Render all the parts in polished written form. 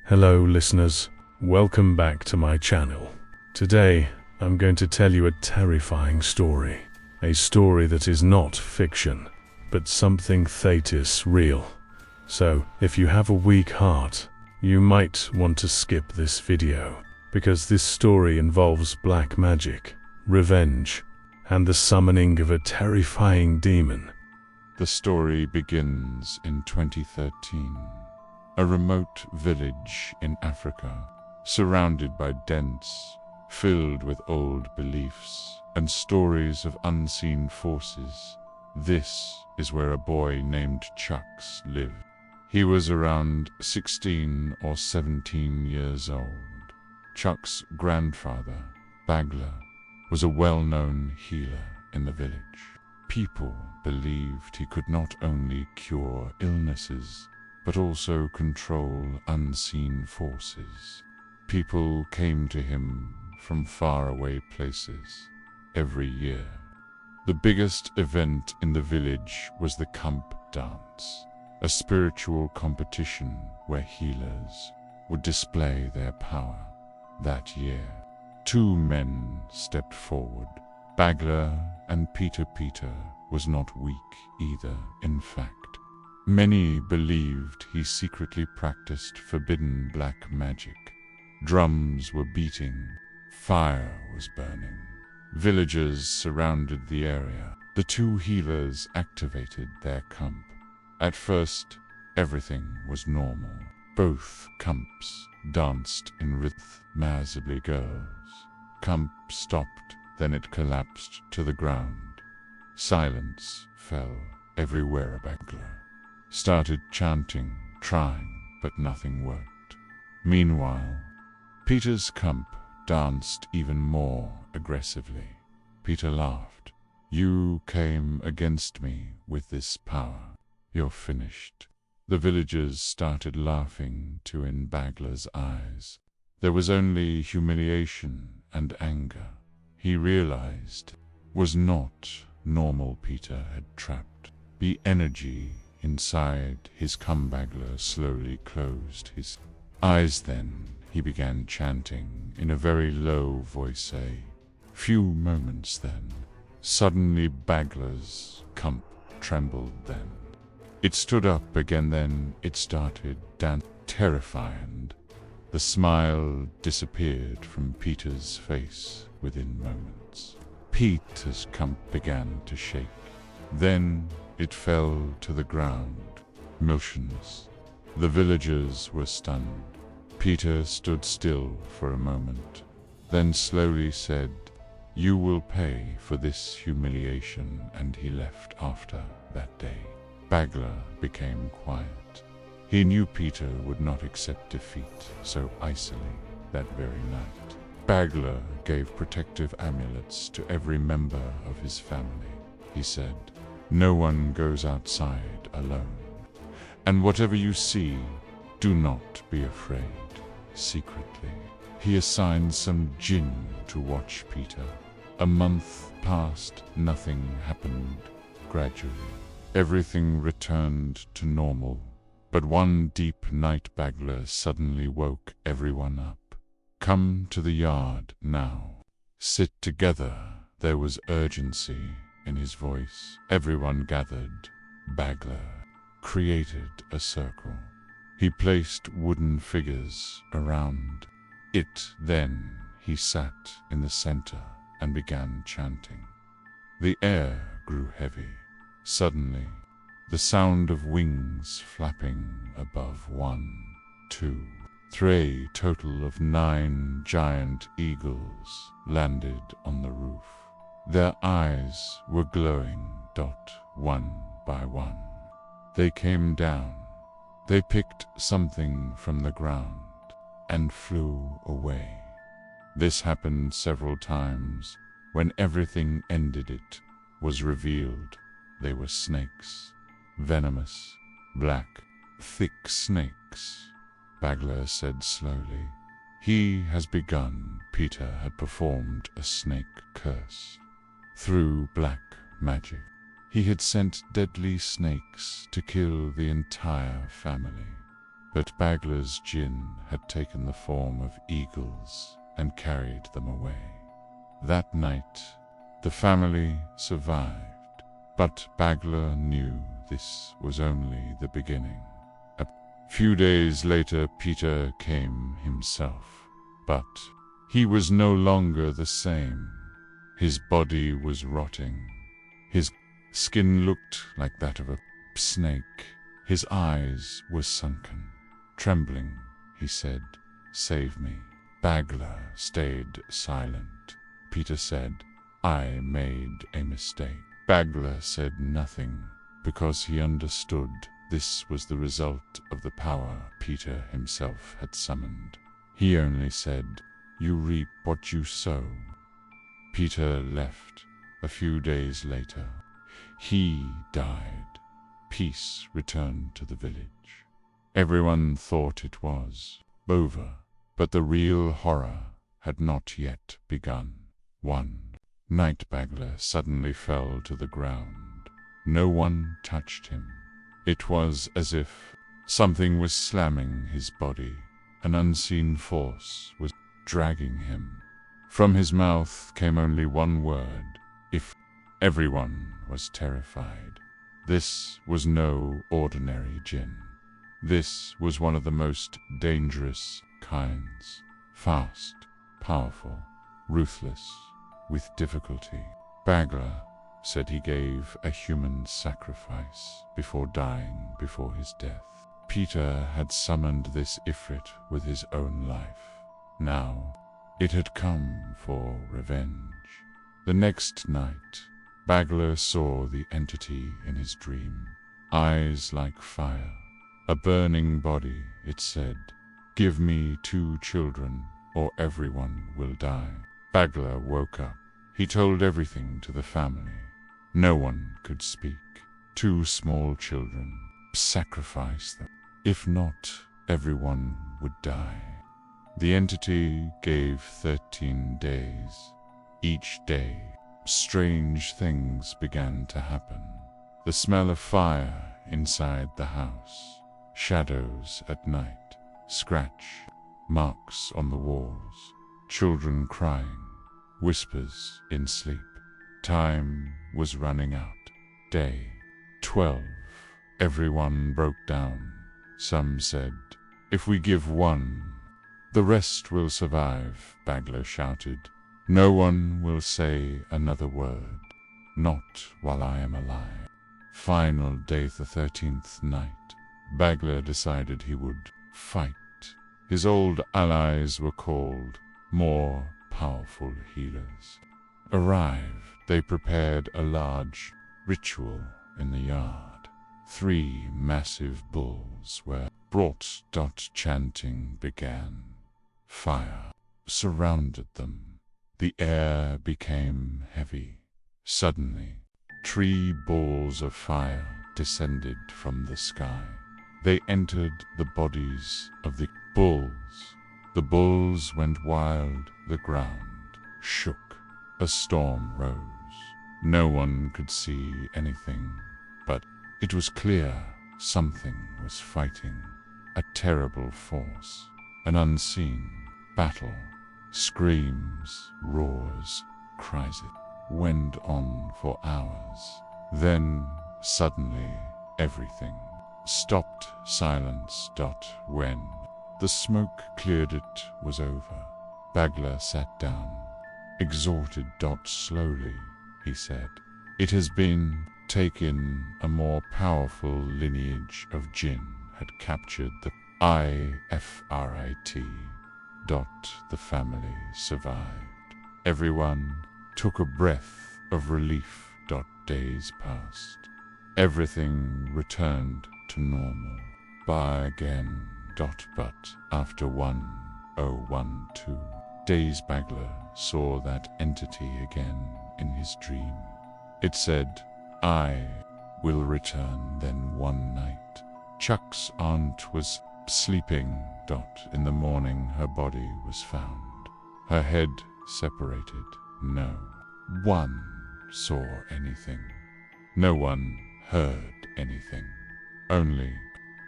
Hello listeners, welcome back to my channel. Today, I'm going to tell you a terrifying story. A story that is not fiction, but something Thetis real. So, if you have a weak heart, you might want to skip this video, because this story involves black magic, revenge, and the summoning of a terrifying demon. The story begins in 2013. A remote village in Africa, surrounded by dense, filled with old beliefs and stories of unseen forces. This is where a boy named Chucks lived. He was around 16 or 17 years old. Chuck's grandfather, Bagler, was a well-known healer in the village. People believed he could not only cure illnesses, but also control unseen forces. People came to him from faraway places every year. The biggest event in the village was the Kamp dance, a spiritual competition where healers would display their power. That year, two men stepped forward. Bagler and Peter was not weak either, in fact. Many believed he secretly practiced forbidden black magic. Drums were beating, fire was burning. Villagers surrounded the area. The two healers activated their Kamp. At first, everything was normal. Both Kamps danced in rhythm. Mazably girls. Kamp stopped, then it collapsed to the ground. Silence fell everywhere. Bagler started chanting, trying, but nothing worked. Meanwhile, Peter's Kamp danced even more aggressively. Peter laughed. "You came against me with this power. You're finished." The villagers started laughing too in Bagler's eyes. There was only humiliation and anger. He realized was not normal. Peter had trapped the energy inside his Kamp. Bagler slowly closed his eyes. Then he began chanting in a very low voice. A few moments then, suddenly Bagler's Kamp trembled. Then it stood up again. Then it started dancing. Terrified, the smile disappeared from Peter's face within moments. Peter's Kamp began to shake. Then it fell to the ground, motionless. The villagers were stunned. Peter stood still for a moment, then slowly said, "You will pay for this humiliation," and he left after that day. Bagler became quiet. He knew Peter would not accept defeat so easily that very night. Bagler gave protective amulets to every member of his family. He said, "No one goes outside alone. And whatever you see, do not be afraid." Secretly, he assigned some jinn to watch Peter. A month passed, nothing happened. Gradually, everything returned to normal. But one deep night, Bagler suddenly woke everyone up. "Come to the yard now. Sit together." There was urgency in his voice. Everyone gathered. Bagler created a circle. He placed wooden figures around it. Then he sat in the center and began chanting. The air grew heavy. Suddenly, the sound of wings flapping above. 1, 2, 3, total of 9 giant eagles landed on the roof. Their eyes were glowing. One by one, they came down. They picked something from the ground and flew away. This happened several times. When everything ended, it was revealed they were snakes. Venomous, black, thick snakes. Bagler said slowly, "He has begun." Peter had performed a snake curse. Through black magic, he had sent deadly snakes to kill the entire family. but Bagler's jinn had taken the form of eagles and carried them away. That night, the family survived, but Bagler knew this was only the beginning. A few days later, Peter came himself, but he was no longer the same. His body was rotting. His skin looked like that of a snake. His eyes were sunken. Trembling, he said, "Save me." Bagler stayed silent. Peter said, "I made a mistake." Bagler said nothing, because he understood this was the result of the power Peter himself had summoned. He only said, "You reap what you sow." Peter left. A few days later, he died. Peace returned to the village. Everyone thought it was over, but the real horror had not yet begun. One night, Bagler suddenly fell to the ground. No one touched him. It was as if something was slamming his body. An unseen force was dragging him. From his mouth came only one word: "If." Everyone was terrified. This was no ordinary jinn. This was one of the most dangerous kinds. Fast, powerful, ruthless, with difficulty. Bagler said he gave a human sacrifice before dying before his death. Peter had summoned this Ifrit with his own life. Now, it had come for revenge. The next night, Bagler saw the entity in his dream. Eyes like fire, a burning body, it said. "Give me 2 children, or everyone will die." Bagler woke up. He told everything to the family. No one could speak. 2 small children. Sacrifice them. If not, everyone would die. The entity gave 13 days. Each day, strange things began to happen. The smell of fire inside the house, shadows at night, scratch marks on the walls, children crying, whispers in sleep. Time was running out. Day 12. Everyone broke down. Some said, "If we give 1, the rest will survive," Bagler shouted. "No one will say another word, not while I am alive." Final day, the 13th night, Bagler decided he would fight. His old allies were called, more powerful healers. Arrived, they prepared a large ritual in the yard. 3 massive bulls were brought. Chanting began. Fire surrounded them. The air became heavy. Suddenly, 3 balls of fire descended from the sky. They entered the bodies of the bulls. The bulls went wild. The ground shook. A storm rose. No one could see anything, but it was clear something was fighting. A terrible force. An unseen battle. Screams, roars, cries. It went on for hours. Then, suddenly, everything stopped. Silence. When the smoke cleared, it was over. Bagler sat down. Exhausted. Slowly, he said, "It has been taken. A more powerful lineage of jinn had captured the Ifrit. The family survived. Everyone took a breath of relief. Days passed. Everything returned to normal. By again. But after 1012 days, Bagler saw that entity again in his dream. It said, "I will return." Then one night, Chuck's aunt was sleeping. In the morning, her body was found. Her head separated. No one saw anything. No one heard anything. Only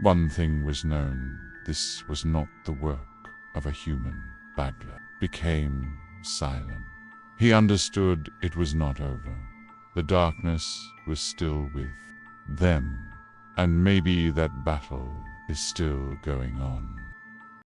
One thing was known: this was not the work of a human. Bagler became silent. He understood it was not over. The darkness was still with them, and maybe that battle is still going on.